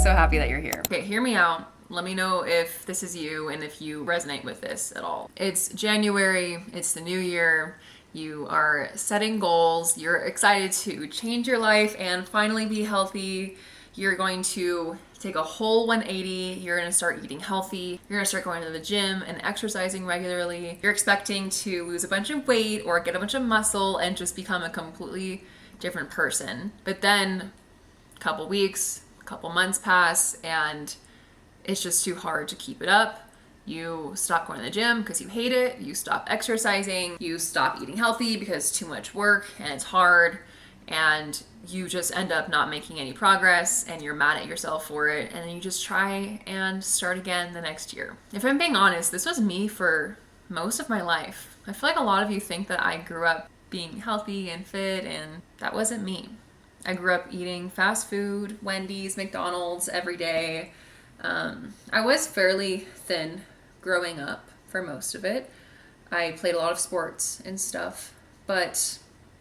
so happy that you're here. Okay, hear me out. Let me know if this is you and if you resonate with this at all. It's January, it's the new year. You are setting goals. You're excited to change your life and finally be healthy. You're going to take a whole 180. You're going to start eating healthy. You're going to start going to the gym and exercising regularly. You're expecting to lose a bunch of weight or get a bunch of muscle and just become a completely different person. But then a couple weeks, a couple months pass and it's just too hard to keep it up. You stop going to the gym because you hate it. You stop exercising. You stop eating healthy because it's too much work and it's hard. And you just end up not making any progress and you're mad at yourself for it. And then you just try and start again the next year. If I'm being honest, this was me for most of my life. I feel like a lot of you think that I grew up being healthy and fit, and that wasn't me. I grew up eating fast food, Wendy's, McDonald's every day. I was fairly thin growing up for most of it. I played a lot of sports and stuff, but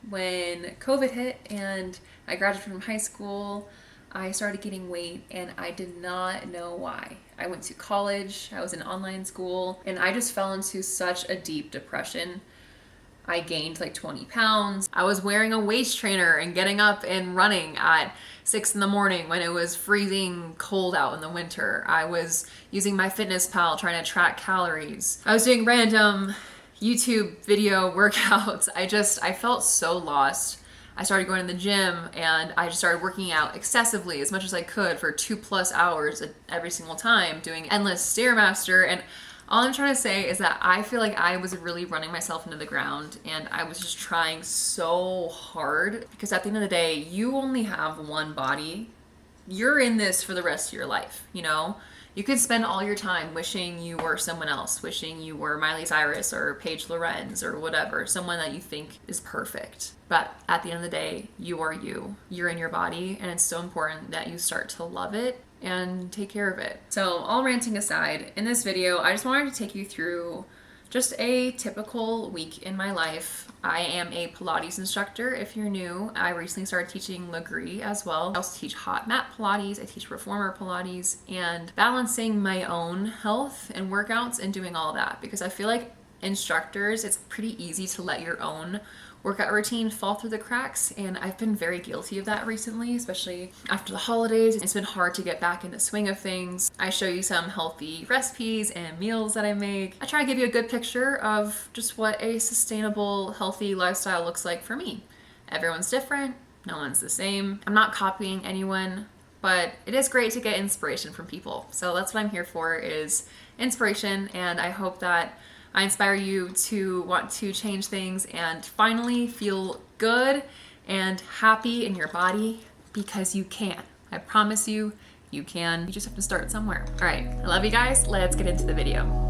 when COVID hit and I graduated from high school, I started getting weight and I did not know why. I went to college, I was in online school, and I just fell into such a deep depression. I gained like 20 pounds. I was wearing a waist trainer and getting up and running at 6 in the morning when it was freezing cold out in the winter. I was using my MyFitnessPal trying to track calories. I was doing random YouTube video workouts. I felt so lost. I started going to the gym and I just started working out excessively as much as I could for 2+ hours every single time, doing endless Stairmaster. And all I'm trying to say is that I feel like I was really running myself into the ground and I was just trying so hard, because at the end of the day, you only have one body. You're in this for the rest of your life, you know? You could spend all your time wishing you were someone else, wishing you were Miley Cyrus or Paige Lorenz or whatever, someone that you think is perfect. But at the end of the day, you are you. You're in your body, and it's so important that you start to love it and take care of it. So all ranting aside, in this video, I just wanted to take you through just a typical week in my life. I am a Pilates instructor. If you're new, I recently started teaching Legree as well. I also teach hot mat Pilates, I teach reformer Pilates, and balancing my own health and workouts and doing all of that, because I feel like instructors, it's pretty easy to let your own workout routine fall through the cracks, and I've been very guilty of that recently, especially after the holidays. It's been hard to get back in the swing of things. I show you some healthy recipes and meals that I make. I try to give you a good picture of just what a sustainable, healthy lifestyle looks like for me. Everyone's different, no one's the same. I'm not copying anyone, but it is great to get inspiration from people. So that's what I'm here for, is inspiration, and I hope that I inspire you to want to change things and finally feel good and happy in your body, because you can. I promise you, you can. You just have to start somewhere. All right, I love you guys. Let's get into the video.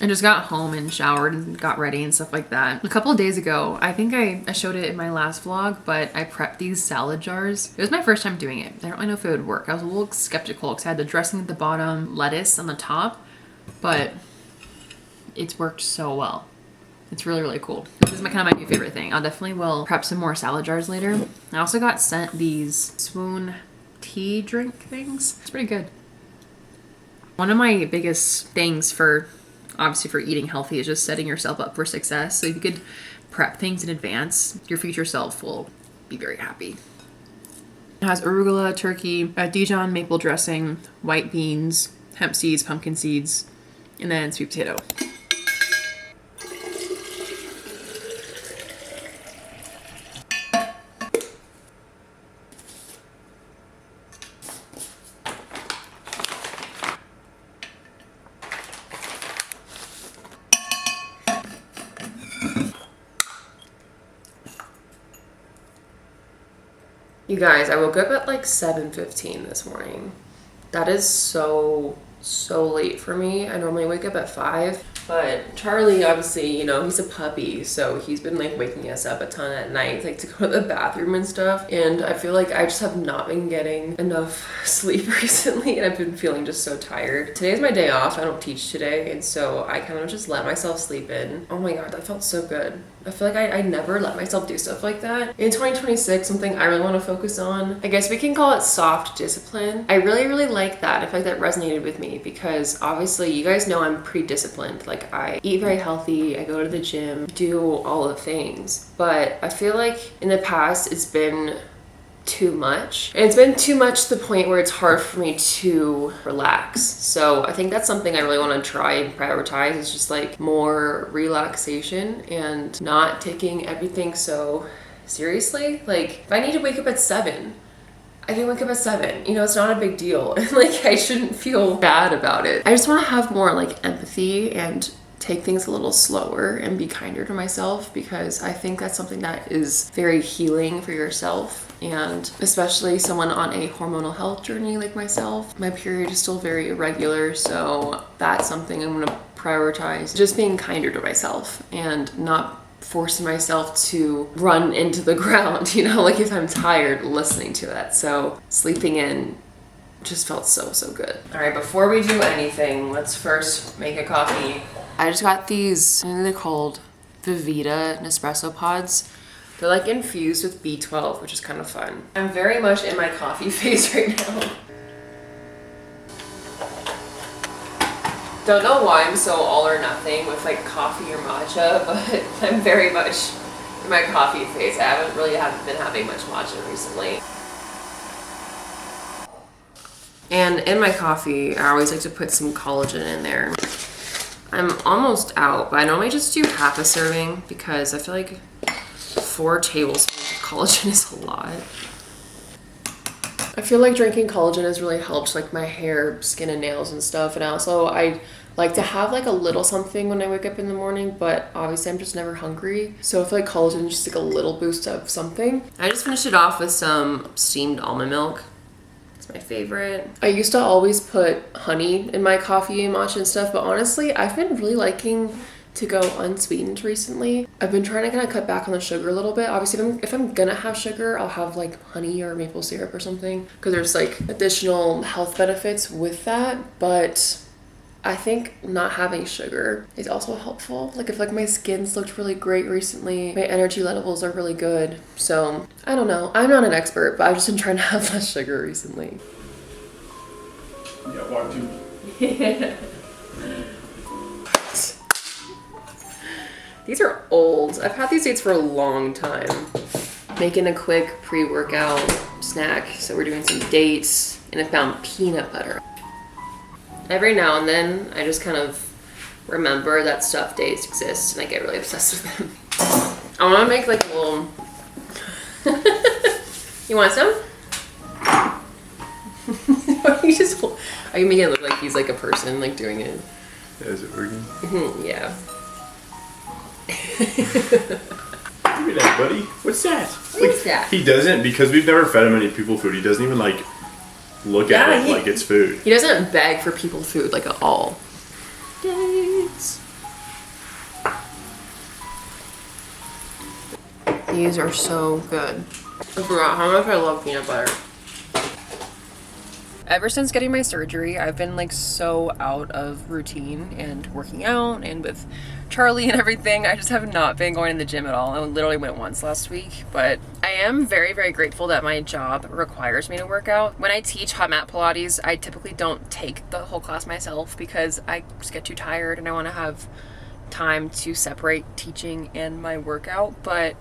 just got home and showered and got ready and stuff like that. A couple of days ago, I think I showed it in my last vlog, but I prepped these salad jars. It was my first time doing it. I don't really know if it would work. I was a little skeptical because I had the dressing at the bottom, lettuce on the top, but it's worked so well. It's really, really cool. This is kind of my new favorite thing. I'll definitely will prep some more salad jars later. I also got sent these swoon tea drink things. It's pretty good. One of my biggest things obviously for eating healthy is just setting yourself up for success. So if you could prep things in advance, your future self will be very happy. It has arugula, turkey, Dijon maple dressing, white beans, hemp seeds, pumpkin seeds, and then sweet potato. You guys, I woke up at like 7:15 this morning. That is so late for me. I normally wake up at 5. But Charlie, obviously, you know, he's a puppy, so he's been like waking us up a ton at night, like to go to the bathroom and stuff. And I feel like I just have not been getting enough sleep recently, and I've been feeling just so tired. Today's my day off. I don't teach today, and so I kind of just let myself sleep in. Oh my god, that felt so good. I feel like I never let myself do stuff like that. In 2026, something I really want to focus on, I guess we can call it soft discipline. I really like that. I feel like that resonated with me because obviously you guys know I'm pretty disciplined. Like I eat very healthy, I go to the gym, do all the things. But I feel like in the past it's been too much. And it's been too much to the point where it's hard for me to relax. So I think that's something I really want to try and prioritize is just like more relaxation and not taking everything so seriously. Like if I need to wake up at 7, I can wake up at 7. You know, it's not a big deal. And like I shouldn't feel bad about it. I just want to have more like empathy and take things a little slower and be kinder to myself because I think that's something that is very healing for yourself. And especially someone on a hormonal health journey like myself, my period is still very irregular, so that's something I'm gonna prioritize. Just being kinder to myself and not forcing myself to run into the ground, you know, like if I'm tired listening to it. So sleeping in just felt so good. All right, before we do anything, let's first make a coffee. I just got these, I think they're called Vivita Nespresso pods. They're like infused with B12, which is kind of fun. I'm very much in my coffee phase right now. Don't know why I'm so all or nothing with like coffee or matcha, but I'm very much in my coffee phase. I haven't been having much matcha recently. And in my coffee, I always like to put some collagen in there. I'm almost out, but I normally just do half a serving because I feel like 4 tablespoons of collagen is a lot. I feel like drinking collagen has really helped like my hair, skin, and nails and stuff. And also I like to have like a little something when I wake up in the morning, but obviously I'm just never hungry. So I feel like collagen is just like a little boost of something. I just finished it off with some steamed almond milk. It's my favorite. I used to always put honey in my coffee and matcha and stuff, but honestly, I've been really liking to go unsweetened recently. I've been trying to kind of cut back on the sugar a little bit. Obviously, if I'm gonna have sugar, I'll have like honey or maple syrup or something because there's like additional health benefits with that. But I think not having sugar is also helpful. Like if like my skin's looked really great recently, my energy levels are really good. So I don't know. I'm not an expert, but I've just been trying to have less sugar recently. Yeah, walk to. Yeah. These are old. I've had these dates for a long time. Making a quick pre-workout snack. So we're doing some dates, and I found peanut butter. Every now and then, I just kind of remember that stuffed dates exist, and I get really obsessed with them. I want to make like a little... You want some? Are you making it look like he's like a person like doing it? Yeah, is it working? Yeah. Give me that, buddy. What's that? What's that? He doesn't, because we've never fed him any people food. He doesn't even like look at it like it's food. He doesn't beg for people food like at all. Dates. These are so good. I forgot how much I love peanut butter. Ever since getting my surgery, I've been like so out of routine and working out and with Charlie and everything. I just have not been going to the gym at all. I literally went once last week, but I am very, very grateful that my job requires me to work out. When I teach hot mat Pilates, I typically don't take the whole class myself because I just get too tired and I want to have time to separate teaching and my workout. But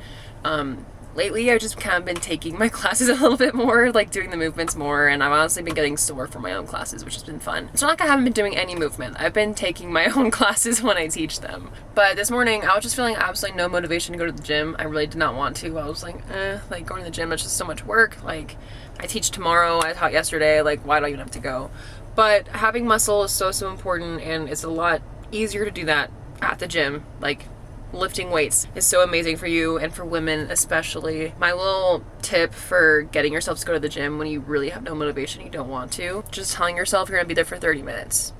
lately I've just kind of been taking my classes a little bit more, like doing the movements more, and I've honestly been getting sore for my own classes, which has been fun. It's not like I haven't been doing any movement. I've been taking my own classes when I teach them. But this morning I was just feeling absolutely no motivation to go to the gym. I really did not want to. I was like going to the gym, it's just so much work. Like, I teach tomorrow, I taught yesterday, like why do I even have to go? But having muscle is so important, and it's a lot easier to do that at the gym. Like, lifting weights is so amazing for you and for women especially. My little tip for getting yourself to go to the gym when you really have no motivation, you don't want to, just telling yourself you're gonna be there for 30 minutes.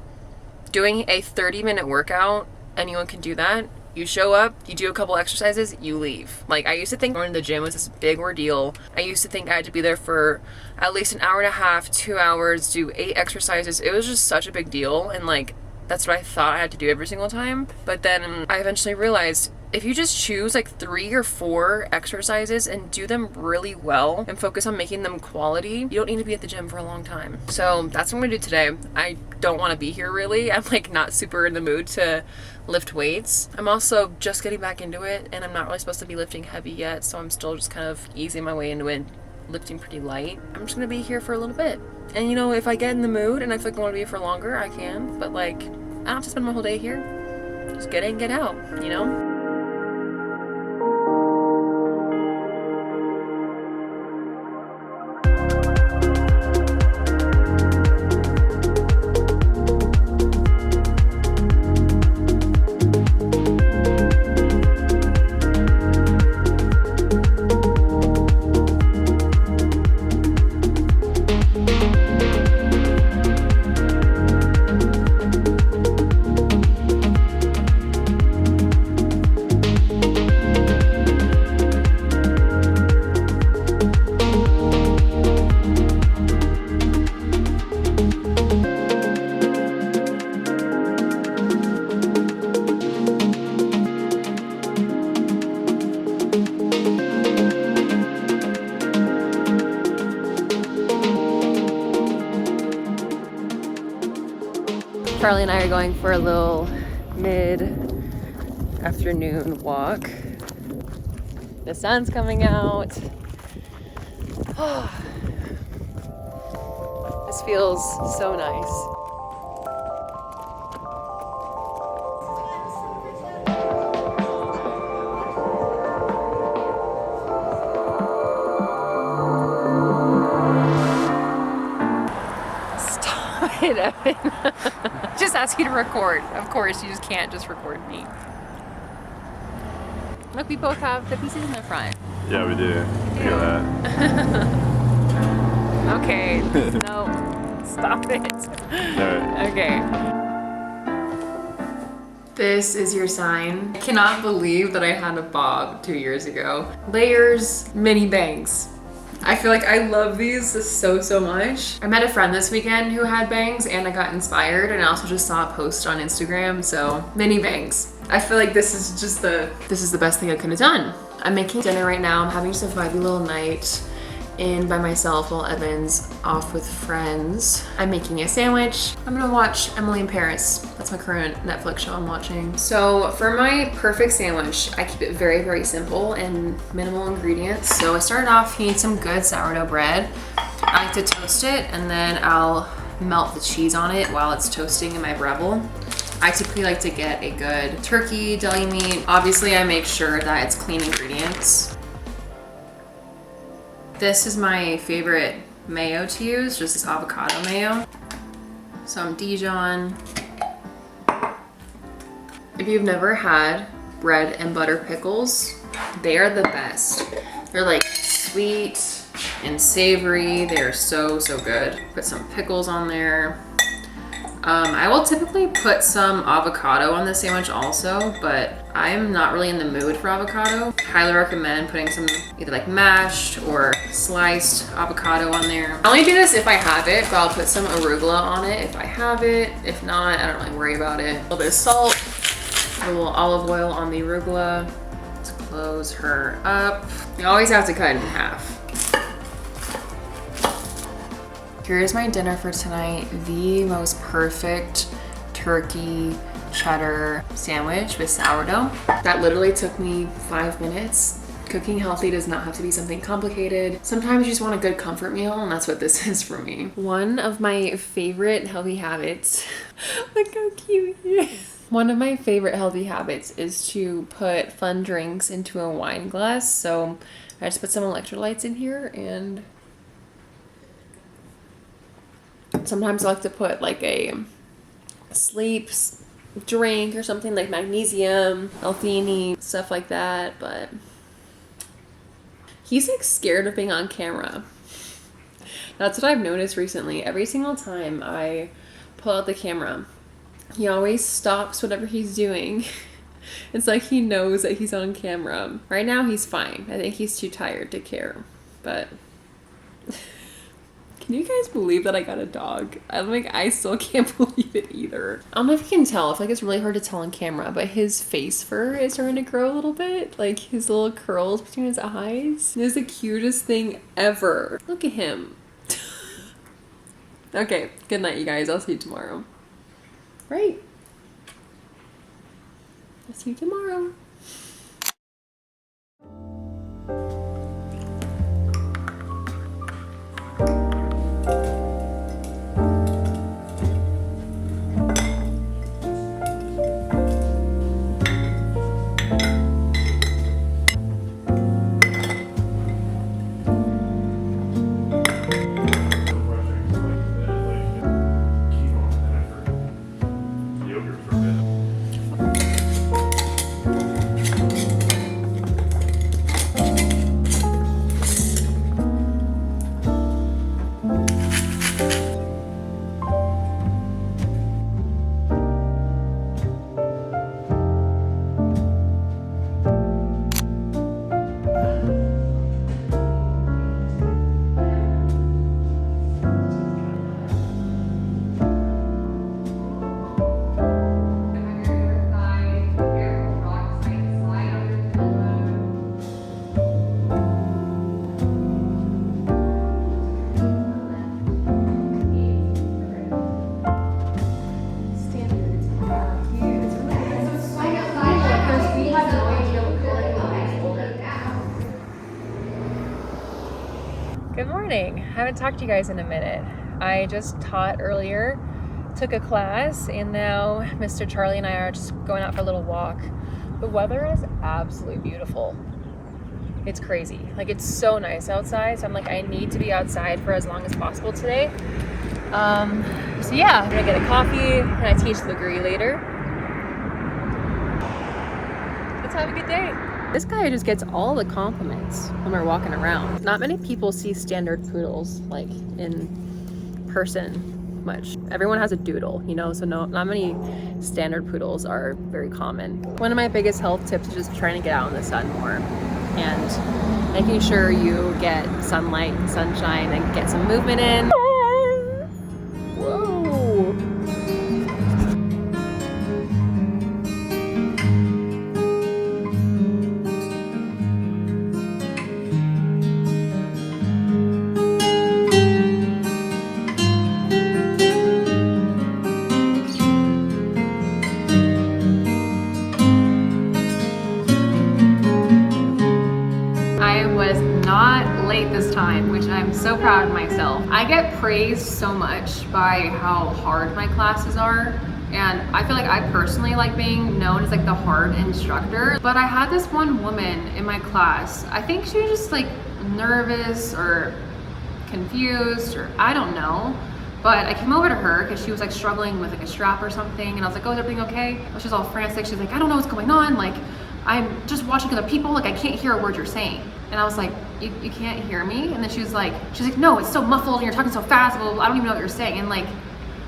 Doing a 30-minute workout, anyone can do that. You show up, you do a couple exercises, you leave. Like, I used to think going to the gym was this big ordeal. I used to think I had to be there for at least an hour and a half, 2 hours, do 8 exercises. It was just such a big deal, and like, that's what I thought I had to do every single time. But then I eventually realized if you just choose like 3 or 4 exercises and do them really well and focus on making them quality, you don't need to be at the gym for a long time. So that's what I'm gonna do today. I don't want to be here really. I'm like not super in the mood to lift weights. I'm also just getting back into it, and I'm not really supposed to be lifting heavy yet, so I'm still just kind of easing my way into it, lifting pretty light. I'm just gonna be here for a little bit. And you know, if I get in the mood and I feel like I want to be here for longer, I can. But like, I don't have to spend my whole day here. Just get in, get out, you know? Charlie and I are going for a little mid-afternoon walk. The sun's coming out. This feels so nice. Stop it, Evan. Just ask you to record. Of course, you just can't just record me. Look, we both have the pieces in the front. Yeah, we do. Look at that. Okay. No. Stop it. Alright. Okay. This is your sign. I cannot believe that I had a bob 2 years ago. Layers, mini bangs. I feel like I love these so much. I met a friend this weekend who had bangs and I got inspired, and I also just saw a post on Instagram, so mini bangs. I feel like this is the best thing I could have done. I'm making dinner right now. I'm having just a vibey little night in by myself while Evan's off with friends. I'm making a sandwich. I'm gonna watch Emily in Paris. That's my current Netflix show I'm watching. So for my perfect sandwich, I keep it very, very simple and minimal ingredients. So I started off, you need some good sourdough bread. I like to toast it, and then I'll melt the cheese on it while it's toasting in my Breville. I typically like to get a good turkey, deli meat. Obviously, I make sure that it's clean ingredients. This is my favorite mayo to use, just this avocado mayo. Some Dijon. If you've never had bread and butter pickles, they are the best. They're like sweet and savory. They're so good. Put some pickles on there. I will typically put some avocado on this sandwich also, but I'm not really in the mood for avocado. highly recommend putting some either like mashed or sliced avocado on there. I only do this if I have it, but I'll put some arugula on it if I have it. If not, I don't really worry about it. A little bit of salt, a little olive oil on the arugula to close her up. You always have to cut it in half. Here's my dinner for tonight. The most perfect turkey cheddar sandwich with sourdough. That literally took me 5 minutes. Cooking healthy does not have to be something complicated. Sometimes you just want a good comfort meal, and that's what this is for me. One of my favorite healthy habits, look how cute he is. One of my favorite healthy habits is to put fun drinks into a wine glass. So I just put some electrolytes in here, and sometimes I like to put like a sleep drink or something like magnesium, L-theanine, stuff like that. But he's like scared of being on camera. That's what I've noticed recently. Every single time I pull out the camera, he always stops whatever he's doing. It's like he knows that he's on camera. Right now he's fine. I think he's too tired to care. But can you guys believe that I got a dog? I still can't believe it either. I don't know if you can tell. I feel like it's really hard to tell on camera, but his face fur is starting to grow a little bit. Like his little curls between his eyes. It is the cutest thing ever. Look at him. Okay, good night, you guys. I'll see you tomorrow. Right. I'll see you tomorrow. Good morning. I haven't talked to you guys in a minute. I just taught earlier, took a class, and now Mr. Charlie and I are just going out for a little walk. The weather is absolutely beautiful. It's crazy. Like, it's so nice outside. So I'm like, I need to be outside for as long as possible today. So yeah, I'm gonna get a coffee and I teach the degree later. Let's have a good day. This guy just gets all the compliments when we're walking around. Not many people see standard poodles like in person much. Everyone has a doodle, you know, so not many standard poodles are very common. One of my biggest health tips is just trying to get out in the sun more and making sure you get sunlight and sunshine and get some movement in. Whoa. This time, which I'm so proud of myself. I get praised so much by how hard my classes are, and I feel like I personally like being known as like the hard instructor. But I had this one woman in my class, I think she was just like nervous or confused or I don't know, but I came over to her because she was like struggling with like a strap or something, and I was like, oh, is everything okay? She was all frantic. She's like, I don't know what's going on, like I'm just watching other people, like I can't hear a word you're saying. And I was like, you can't hear me? And then she's like, no, it's so muffled and you're talking so fast, well, I don't even know what you're saying. And like,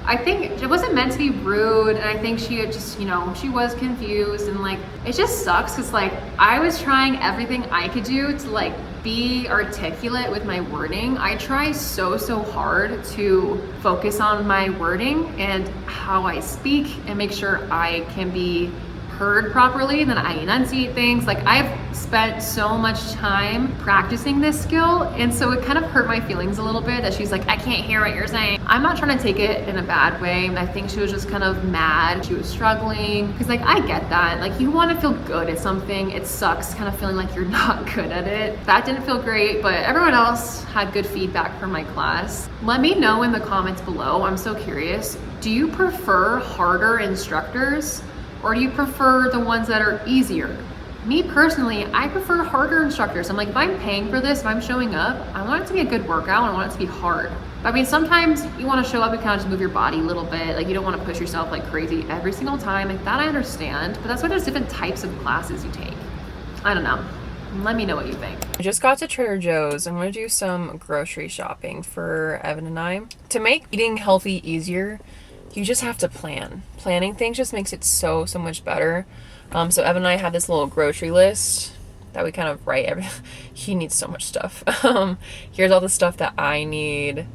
I think it wasn't meant to be rude, and I think she had just, you know, she was confused, and like, it just sucks because like, I was trying everything I could do to like be articulate with my wording. I try so hard to focus on my wording and how I speak and make sure I can be heard properly, and then I enunciate things. Like, I've spent so much time practicing this skill, and so it kind of hurt my feelings a little bit that she's like, I can't hear what you're saying. I'm not trying to take it in a bad way. I think she was just kind of mad. She was struggling because like, I get that. Like, you want to feel good at something. It sucks kind of feeling like you're not good at it. That didn't feel great, but everyone else had good feedback from my class. Let me know in the comments below. I'm so curious. Do you prefer harder instructors, or do you prefer the ones that are easier? Me personally, I prefer harder instructors. I'm like, if I'm paying for this, if I'm showing up, I want it to be a good workout, and I want it to be hard. But I mean, sometimes you want to show up and kind of just move your body a little bit. Like, you don't want to push yourself like crazy every single time. Like, that I understand, but that's why there's different types of classes you take. I don't know. Let me know what you think. I just got to Trader Joe's. I'm gonna do some grocery shopping for Evan and I. To make eating healthy easier, you just have to plan. Planning things just makes it so much better. So Evan and I have this little grocery list that we kind of write he needs so much stuff. Here's all the stuff that I need,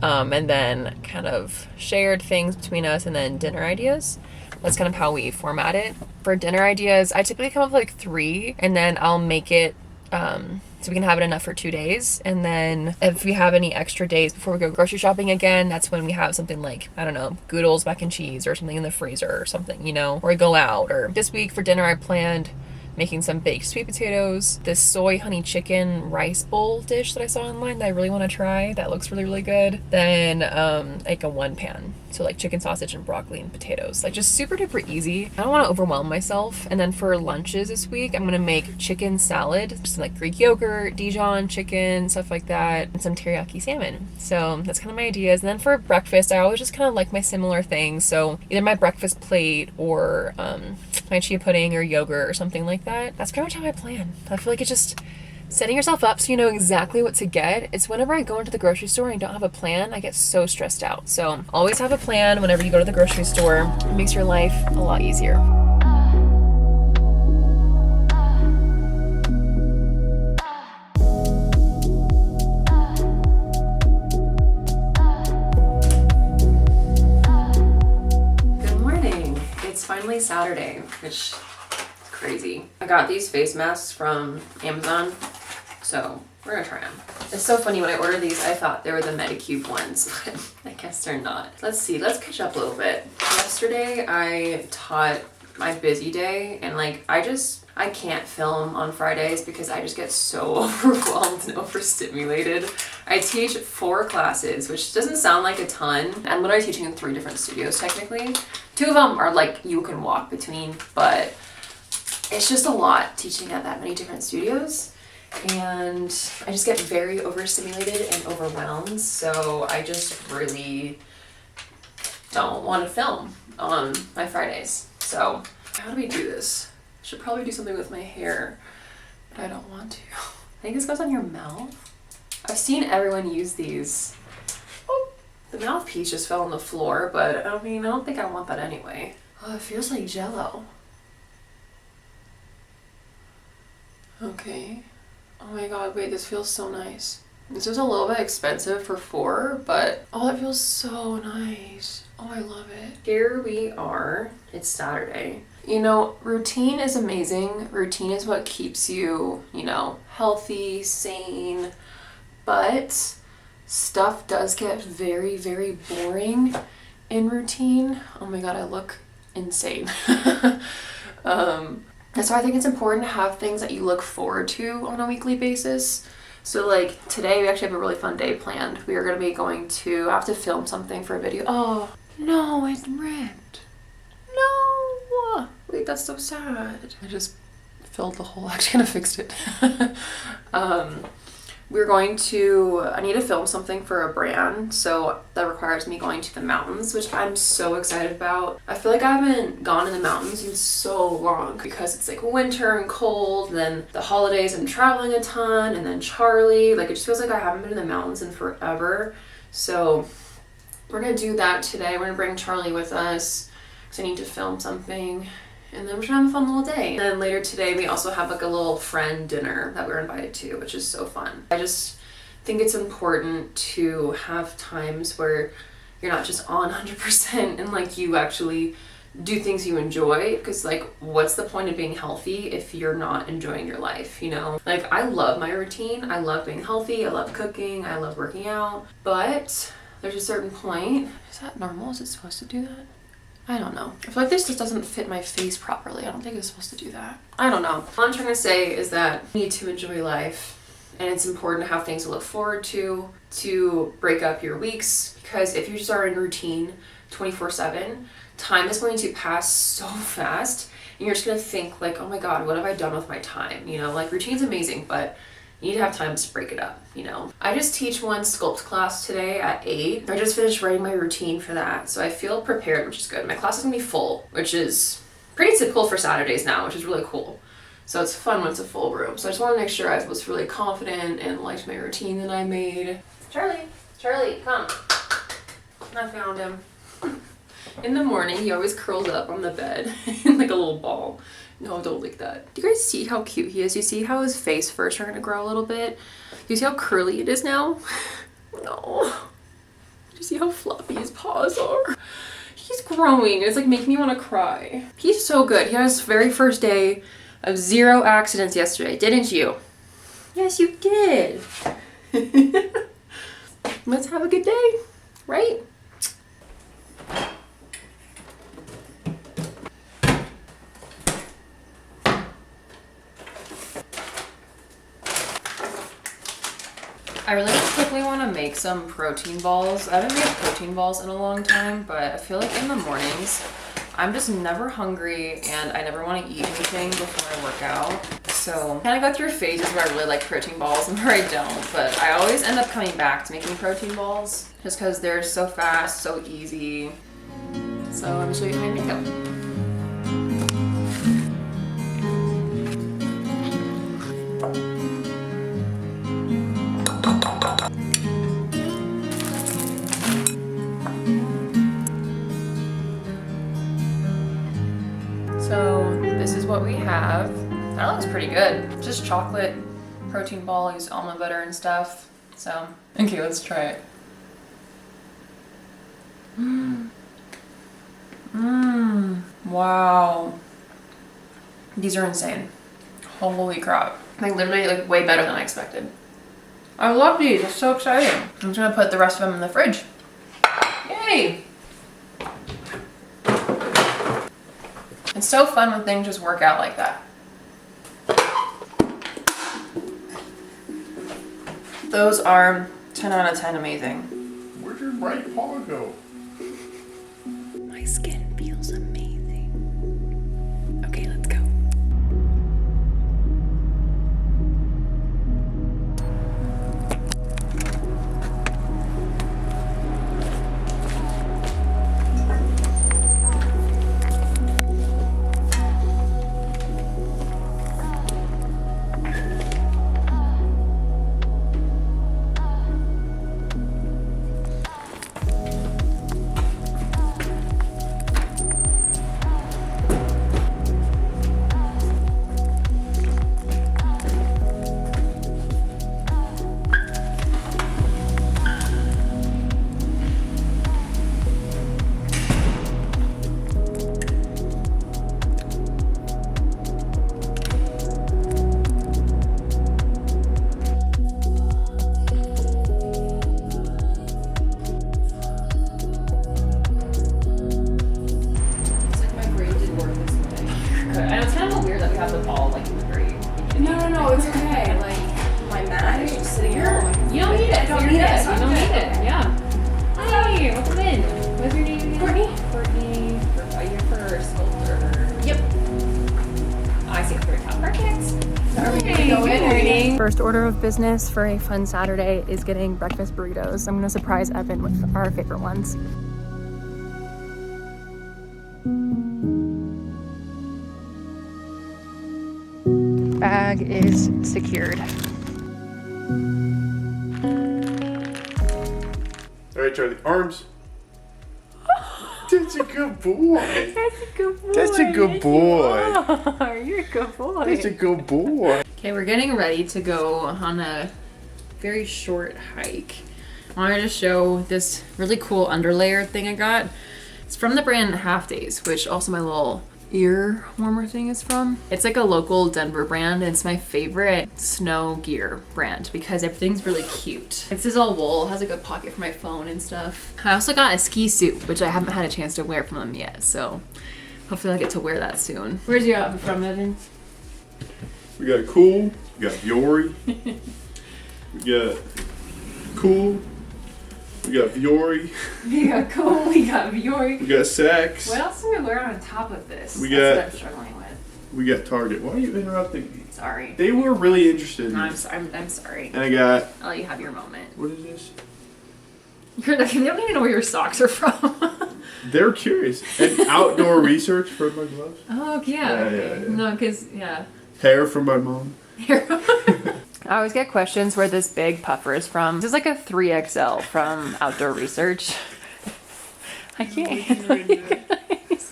and then kind of shared things between us, and then dinner ideas. That's kind of how we format it. For dinner ideas, I typically come up with like 3, and then I'll make it so we can have it enough for 2 days. And then if we have any extra days before we go grocery shopping again, that's when we have something like, I don't know, Goodles mac and cheese or something in the freezer or something, you know, or we go out. Or this week for dinner, I planned making some baked sweet potatoes, this soy honey chicken rice bowl dish that I saw online that I really want to try. That looks really good. Then like a 1-pan. So like chicken sausage and broccoli and potatoes. Like, just super duper easy. I don't want to overwhelm myself. And then for lunches this week, I'm going to make chicken salad, just like Greek yogurt, Dijon chicken, stuff like that, and some teriyaki salmon. So that's kind of my ideas. And then for breakfast, I always just kind of like my similar things. So either my breakfast plate or my chia pudding or yogurt or something like that. That's pretty much how I plan. I feel like it's just setting yourself up so you know exactly what to get. It's whenever I go into the grocery store and don't have a plan, I get so stressed out. So always have a plan whenever you go to the grocery store. It makes your life a lot easier. Good morning. It's finally Saturday, which is crazy. I got these face masks from Amazon, so we're gonna try them. It's so funny, when I ordered these, I thought they were the Medicube ones, but I guess they're not. Let's see, let's catch up a little bit. Yesterday, I taught my busy day, and like, I can't film on Fridays because I just get so overwhelmed and overstimulated. I teach 4 classes, which doesn't sound like a ton. I'm literally teaching in 3 different studios technically. 2 of them are like you can walk between, but it's just a lot teaching at that many different studios. And I just get very overstimulated and overwhelmed, so I just really don't want to film on my Fridays. So how do we do this? I should probably do something with my hair, but I don't want to. I think this goes on your mouth. I've seen everyone use these. Oh, the mouthpiece just fell on the floor, but I mean, I don't think I want that anyway. Oh, it feels like Jell-O. Okay. Oh my god, wait, this feels so nice. This was a little bit expensive for 4, but oh, it feels so nice. Oh, I love it. Here we are. It's Saturday. You know, routine is amazing. Routine is what keeps you, you know, healthy, sane, but stuff does get very boring in routine. Oh my god, I look insane. And so I think it's important to have things that you look forward to on a weekly basis. So like today, we actually have a really fun day planned. We are going to be going to, I have to film something for a video. Oh, no, it's ripped. No. Wait, that's so sad. I just filled the hole. Actually, I fixed it. We're going to, I need to film something for a brand, so that requires me going to the mountains, which I'm so excited about. I feel like I haven't gone in the mountains in so long because it's like winter and cold, and then the holidays I'm traveling a ton, and then Charlie, like it just feels like I haven't been in the mountains in forever. So we're gonna do that today. We're gonna bring Charlie with us because I need to film something. And then we're gonna have a fun little day. And then later today, we also have like a little friend dinner that we're invited to, which is so fun. I just think it's important to have times where you're not just on 100% and like you actually do things you enjoy, because like what's the point of being healthy if you're not enjoying your life, you know? Like I love my routine, I love being healthy, I love cooking, I love working out, but there's a certain point. Is that normal? Is it supposed to do that? I don't know. I feel like this just doesn't fit my face properly. I don't think it's supposed to do that. I don't know. All I'm trying to say is that you need to enjoy life, and it's important to have things to look forward to break up your weeks, because if you just are in routine 24/7, time is going to pass so fast, and you're just gonna think like, oh my god, what have I done with my time? You know, like routine's amazing, but you need to have time to break it up, you know. I just teach one sculpt class today at 8. I just finished writing my routine for that, so I feel prepared, which is good. My class is gonna be full, which is pretty typical for Saturdays now, which is really cool. So it's fun when it's a full room. So I just want to make sure I was really confident and liked my routine that I made. Charlie, come. I found him. In the morning, he always curls up on the bed like a little ball. No, don't like that. Do you guys see how cute he is? You see how his face first starting to grow a little bit? You see how curly it is now? No. Do you see how fluffy his paws are? He's growing. It's like making me want to cry. He's so good. He had his very first day of 0 accidents yesterday, didn't you? Yes, you did. Let's have a good day, right? I really quickly want to make some protein balls. I haven't made protein balls in a long time, but I feel like in the mornings, I'm just never hungry and I never want to eat anything before I work out. So I kind of go through phases where I really like protein balls and where I don't, but I always end up coming back to making protein balls just because they're so fast, so easy. So let me show you how I make them. So this is what we have. That looks pretty good. Just chocolate protein ball, use almond butter and stuff. So, okay, let's try it. Wow. These are insane. Holy crap. Like literally like way better than I expected. I love these, it's so exciting. I'm just gonna put the rest of them in the fridge. Yay! It's so fun when things just work out like that. Those are 10 out of 10 amazing. Where'd your right paw go? My skin feels amazing. Okay, let's go. No, it's okay. Like, my mat is just sitting here. You don't need it. I don't need it. You don't need it. Yeah. Hi, welcome in. What's your name again? Courtney. Courtney. You're for sculptor. Yep. I see clear top. Perfect. Are we going to go in? First order of business for a fun Saturday is getting breakfast burritos. I'm going to surprise Evan with our favorite ones. Bag is secured. All right, Charlie, arms. That's a good boy. That's a good boy. That's a good boy. You're a good boy. That's a good boy. Okay, we're getting ready to go on a very short hike. I wanted to show this really cool underlayer thing I got. It's from the brand Half Days, which also my little ear warmer thing is from. It's like a local Denver brand, and it's my favorite snow gear brand because everything's really cute. This is all wool, it has like a pocket for my phone and stuff. I also got a ski suit, which I haven't had a chance to wear from them yet, so hopefully I'll get to wear that soon. Where's your outfit from, Evan? We got Cool. We got Viore. We got Cool. We got Viore. We got Cool, we got Viore. We got Sax. What else do we wear on top of this? We That's got- what I'm struggling with. We got Target. Why are you interrupting me? Sorry. They were really interested in No, this. I'm sorry. And I got, I'll let you have your moment. what is this? They don't even know where your socks are from. They're curious. And outdoor research for my gloves. Oh, yeah. Yeah, Okay. yeah. No, because, yeah. Hair from my mom. I always get questions where this big puffer is from. This is like a 3XL from Outdoor Research. I can't.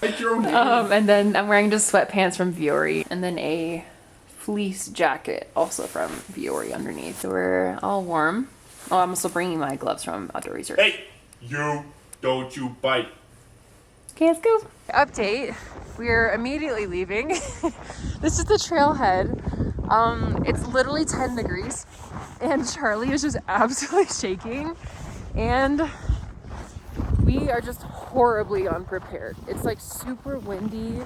Like your own hand. And then I'm wearing just sweatpants from Viore. And then a fleece jacket also from Viore underneath. So we're all warm. Oh, I'm also bringing my gloves from Outdoor Research. Hey, you, don't you bite. Okay, let's go. Update. We're immediately leaving. This is the trailhead. It's literally 10 degrees and Charlie is just absolutely shaking and we are just horribly unprepared. It's like super windy.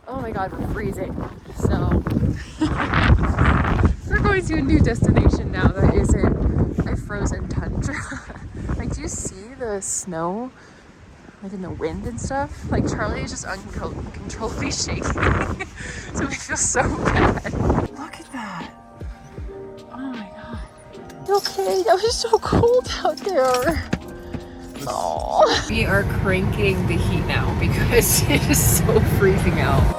Oh my god, we're freezing. So we're going to a new destination now that isn't a frozen tundra. Like, do you see the snow? Like in the wind and stuff. Like Charlie is just uncontrollably shaking. So we feel so bad. Look at that. Oh my god. Okay, that was so cold out there. Oh. We are cranking the heat now because it is so freezing out.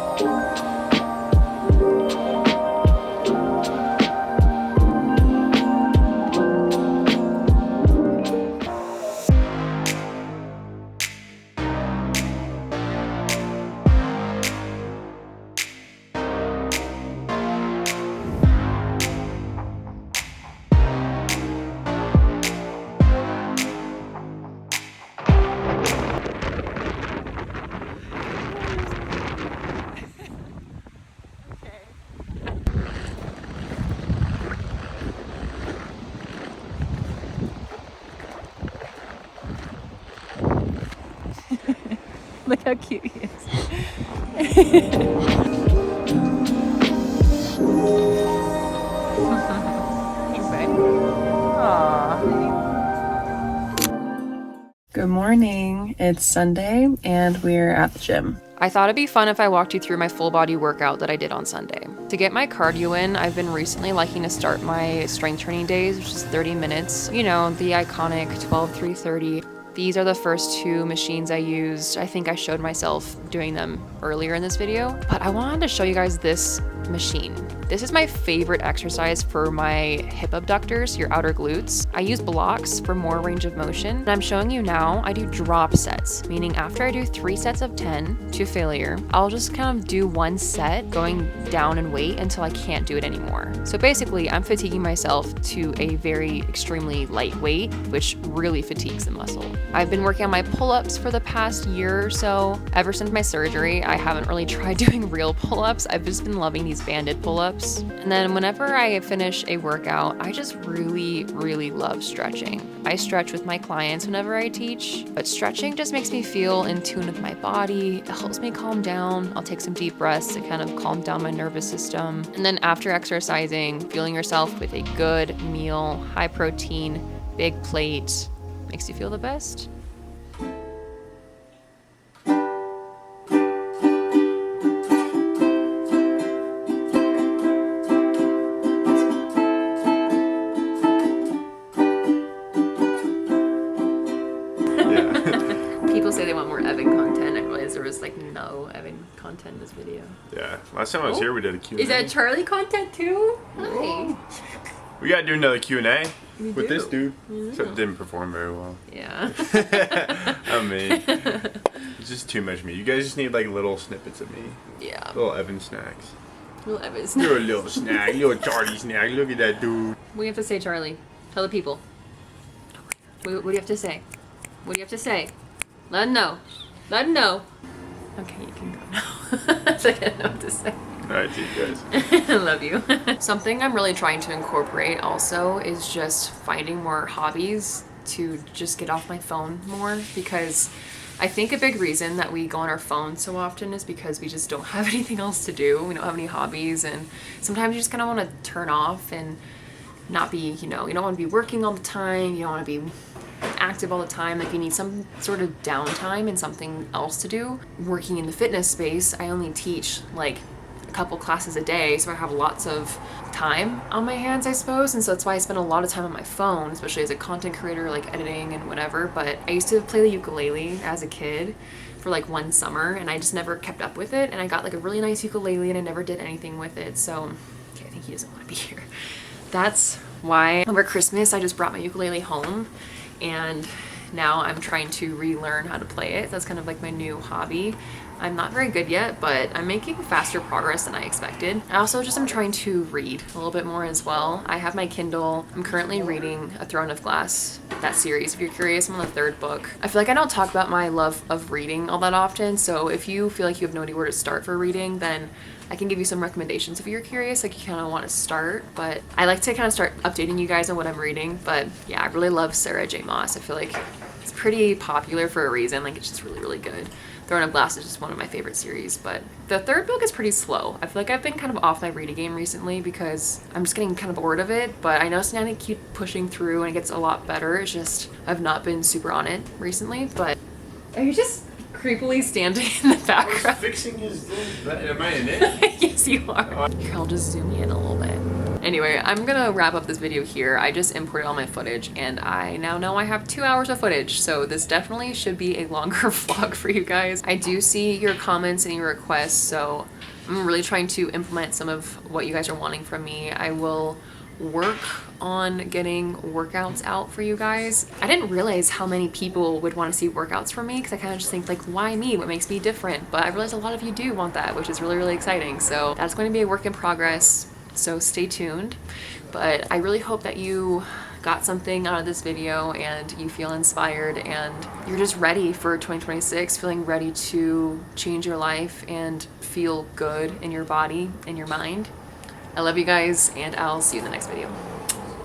Look how cute he is. Thanks, babe. Aww. Good morning. It's Sunday and we're at the gym. I thought it'd be fun if I walked you through my full body workout that I did on Sunday. To get my cardio in, I've been recently liking to start my strength training days, which is 30 minutes. You know, the iconic 12-3-30. These are the first two machines I used. I think I showed myself doing them earlier in this video, but I wanted to show you guys this machine. This is my favorite exercise for my hip abductors, your outer glutes. I use blocks for more range of motion. And I'm showing you now, I do drop sets, meaning after I do 3 sets of 10 to failure, I'll just kind of do 1 set going down in weight until I can't do it anymore. So basically, I'm fatiguing myself to a very extremely light weight, which really fatigues the muscle. I've been working on my pull-ups for the past year or so. Ever since my surgery, I haven't really tried doing real pull-ups. I've just been loving these banded pull-ups. And then whenever I finish a workout, I just really, really love stretching. I stretch with my clients whenever I teach, but stretching just makes me feel in tune with my body. It helps me calm down. I'll take some deep breaths to kind of calm down my nervous system. And then after exercising, fueling yourself with a good meal, high protein, big plate, makes you feel the best. People say they want more Evan content. I realized there was like no Evan content in this video. Yeah. Last time I was here, we did a Q&A. Is that Charlie content too? Hi. We gotta do another Q&A We with do. this dude. Yeah. Except it didn't perform very well. Yeah. I mean, It's just too much meat. You guys just need like little snippets of me. Yeah. Little Evan snacks. Little Evans. You're a little snack. Little Charlie snack. Look at that dude. What do you have to say, Charlie? Tell the people. What do you have to say? What do you have to say? Let them know. Let them know. Okay, you can go now. So I don't know what to say. Alright, see you guys. I love you. Something I'm really trying to incorporate also is just finding more hobbies to just get off my phone more, because I think a big reason that we go on our phone so often is because we just don't have anything else to do. We don't have any hobbies, and sometimes you just kind of want to turn off and not be, you don't want to be working all the time. You don't want to be active all the time. Like, you need some sort of downtime and something else to do. Working in the fitness space, I only teach like a couple classes a day, so I have lots of time on my hands, I suppose, and so that's why I spend a lot of time on my phone, especially as a content creator, like editing and whatever. But I used to play the ukulele as a kid for like one summer, and I just never kept up with it, and I got like a really nice ukulele and I never did anything with it. So okay, I think he doesn't want to be here. That's why over Christmas I just brought my ukulele home, and now I'm trying to relearn how to play it. That's kind of like my new hobby. I'm not very good yet, but I'm making faster progress than I expected. I also just am trying to read a little bit more as well. I have my Kindle. I'm currently reading A Throne of Glass, that series. If you're curious, I'm on the 3rd book. I feel like I don't talk about my love of reading all that often, so if you feel like you have no idea where to start for reading, then I can give you some recommendations if you're curious, like you kind of want to start. But I like to kind of start updating you guys on what I'm reading. But yeah, I really love Sarah J. Maas. I feel like it's pretty popular for a reason. Like, it's just really, really good. Throne of Glass is just one of my favorite series, but the 3rd book is pretty slow. I feel like I've been kind of off my reading game recently because I'm just getting kind of bored of it, but I know I need to keep pushing through and it gets a lot better. It's just I've not been super on it recently. But are you just creepily standing in the background? Fixing his little... Am I in it? Yes, you are. Here, I'll just zoom in a little bit. Anyway, I'm gonna wrap up this video here. I just imported all my footage and I now know I have 2 hours of footage, so this definitely should be a longer vlog for you guys. I do see your comments and your requests, so I'm really trying to implement some of what you guys are wanting from me. I will work on getting workouts out for you guys. I didn't realize how many people would want to see workouts from me, because I kind of just think like, why me? What makes me different? But I realized a lot of you do want that, which is really, really exciting. So that's going to be a work in progress. So stay tuned, but I really hope that you got something out of this video and you feel inspired and you're just ready for 2026, feeling ready to change your life and feel good in your body and your mind. I love you guys, and I'll see you in the next video.